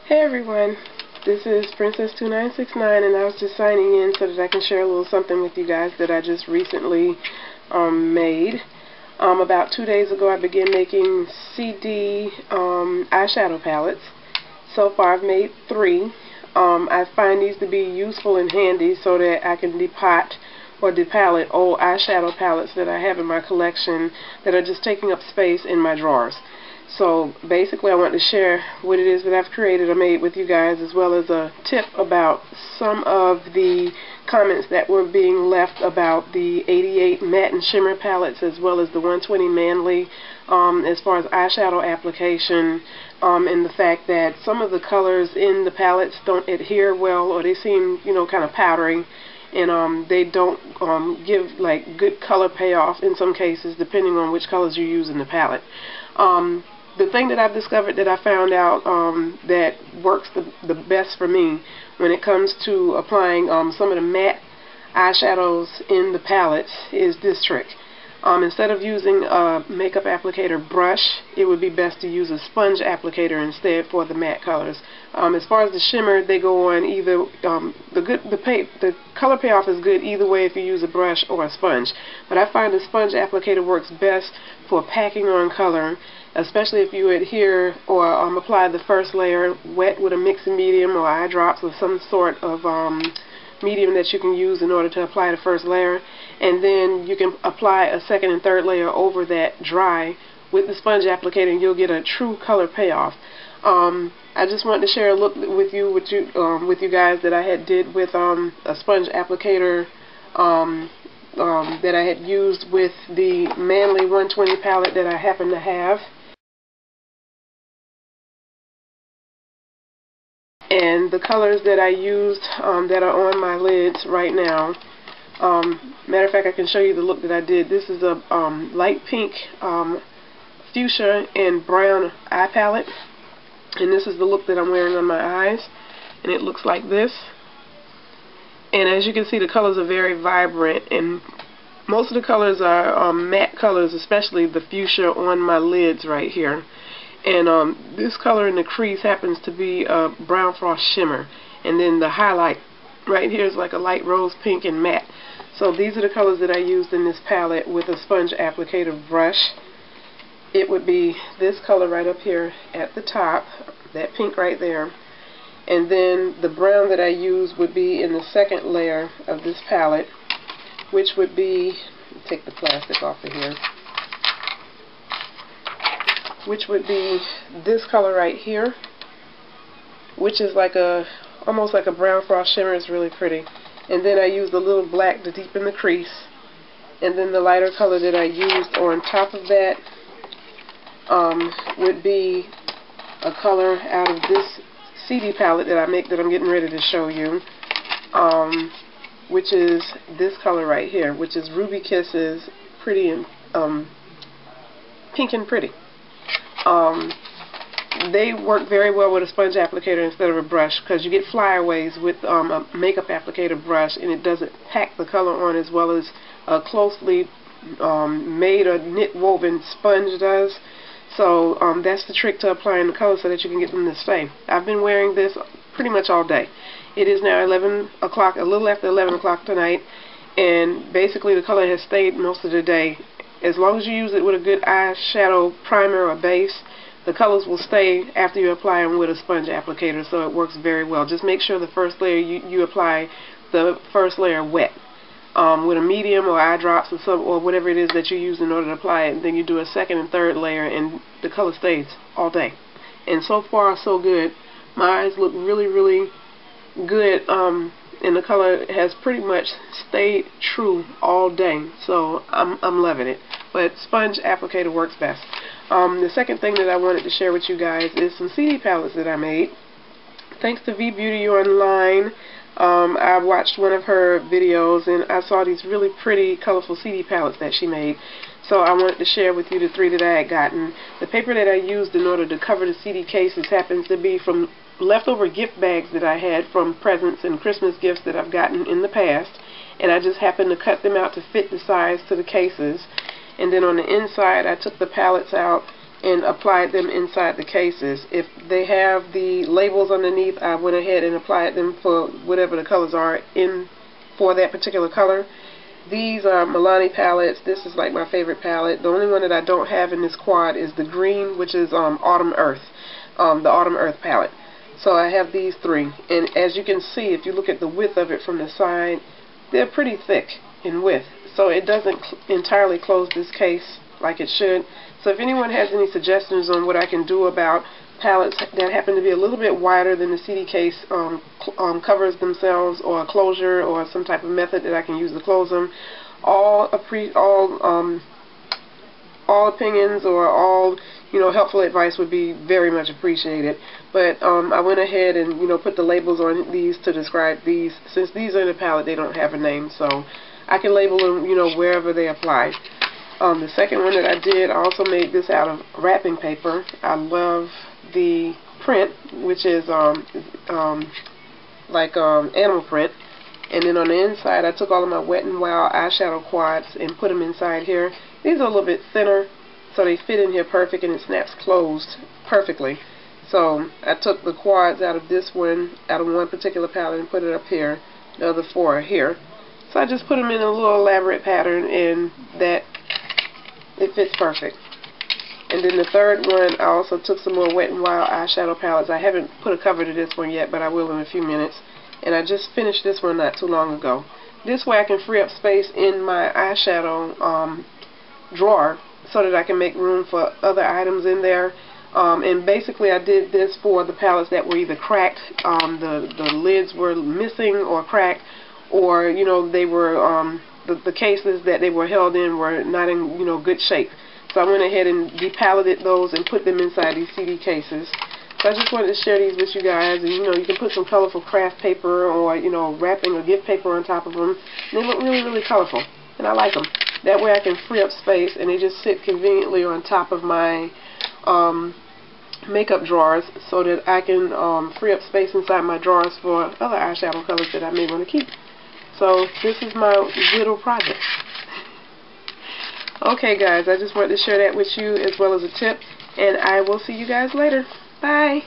Hey everyone, this is Princess2969 and I was just signing in so that I can share a little something with you guys that I just recently made. About 2 days ago I began making CD eyeshadow palettes. So far I've made 3. I find these to be useful and handy so that I can depot or depalette old eyeshadow palettes that I have in my collection that are just taking up space in my drawers. So basically I want to share what it is that I've created or made with you guys, as well as a tip about some of the comments that were being left about the 88 matte and shimmer palettes, as well as the 120 manly, as far as eyeshadow application, and the fact that some of the colors in the palettes don't adhere well, or they seem, kind of powdery, and they don't give like good color payoff in some cases, depending on which colors you use in the palette. The thing that I've discovered that I found out that works the best for me when it comes to applying some of the matte eyeshadows in the palettes is this trick. Instead of using a makeup applicator brush, it would be best to use a sponge applicator instead for the matte colors. As far as the shimmer, they go on either the color payoff is good either way if you use a brush or a sponge. But I find the sponge applicator works best for packing on color, especially if you adhere or apply the first layer wet with a mixing medium or eye drops or some sort of medium that you can use in order to apply the first layer, and then you can apply a second and third layer over that dry with the sponge applicator, and you'll get a true color payoff. I just wanted to share a look with you guys that I had did with a sponge applicator that I had used with the Manly 120 palette that I happen to have. And the colors that I used that are on my lids right now, matter of fact, I can show you the look that I did. This is a light pink, fuchsia and brown eye palette, and this is the look that I'm wearing on my eyes, and it looks like this. And as you can see, the colors are very vibrant, and most of the colors are matte colors, especially the fuchsia on my lids right here. And this color in the crease happens to be a brown frost shimmer, and then the highlight right here is like a light rose pink and matte. So these are the colors that I used in this palette with a sponge applicator brush. It would be this color right up here at the top, that pink right there, and then the brown that I used would be in the second layer of this palette, which would be, take the plastic off of here, which would be this color right here, which is like almost like a brown frost shimmer. It's really pretty. And then I used a little black to deepen the crease, and then the lighter color that I used on top of that would be a color out of this CD palette that I make that I'm getting ready to show you, which is this color right here, which is Ruby Kisses, pretty and pink and pretty. They work very well with a sponge applicator instead of a brush, because you get flyaways with a makeup applicator brush, and it doesn't pack the color on as well as a closely made or knit woven sponge does. So that's the trick to applying the color so that you can get them to stay. I've been wearing this pretty much all day. It is now 11 o'clock, a little after 11 o'clock tonight, and basically the color has stayed most of the day. As long as you use it with a good eyeshadow primer or base, the colors will stay after you apply them with a sponge applicator, so it works very well. Just make sure the first layer you apply the first layer wet with a medium or eye drops or whatever it is that you use in order to apply it, and then you do a second and third layer, and the color stays all day. And so far so good. My eyes look really, really good, and the color has pretty much stayed true all day, so I'm loving it. But sponge applicator works best. The second thing that I wanted to share with you guys is some CD palettes that I made. Thanks to V Beauty Online, I watched one of her videos and I saw these really pretty, colorful CD palettes that she made. So I wanted to share with you the 3 that I had gotten. The paper that I used in order to cover the CD cases happens to be from leftover gift bags that I had from presents and Christmas gifts that I've gotten in the past, and I just happened to cut them out to fit the size to the cases. And then on the inside I took the palettes out and applied them inside the cases. If they have the labels underneath, I went ahead and applied them for whatever the colors are in for that particular color. These are Milani palettes. This is like my favorite palette. The only one that I don't have in this quad is the green, which is Autumn Earth, the Autumn Earth palette. So I have these three, and as you can see, if you look at the width of it from the side, they're pretty thick in width, so it doesn't entirely close this case like it should. So if anyone has any suggestions on what I can do about palettes that happen to be a little bit wider than the CD case covers themselves, or a closure, or some type of method that I can use to close them, all opinions or all helpful advice would be very much appreciated. But I went ahead and put the labels on these to describe these. Since these are in the palette, they don't have a name, so I can label them wherever they apply. The second one that I did, I also made this out of wrapping paper. I love the print, which is like animal print. And then on the inside, I took all of my Wet n Wild eyeshadow quads and put them inside here. These are a little bit thinner, so they fit in here perfect, and it snaps closed perfectly. So I took the quads out of this one, out of one particular palette, and put it up here. The other four are here. So I just put them in a little elaborate pattern, and that it fits perfect. And then the third one, I also took some more Wet n Wild eyeshadow palettes. I haven't put a cover to this one yet, but I will in a few minutes. And I just finished this one not too long ago. This way I can free up space in my eyeshadow drawer so that I can make room for other items in there. And basically I did this for the palettes that were either cracked, the lids were missing or cracked, or they were the cases that they were held in were not in good shape. So I went ahead and depaleted those and put them inside these CD cases. So I just wanted to share these with you guys. And you can put some colorful craft paper or wrapping or gift paper on top of them. And they look really, really colorful, and I like them. That way I can free up space, and they just sit conveniently on top of my makeup drawers, so that I can free up space inside my drawers for other eyeshadow colors that I may want to keep. So this is my little project. Okay guys, I just wanted to share that with you as well as a tip, and I will see you guys later. Bye!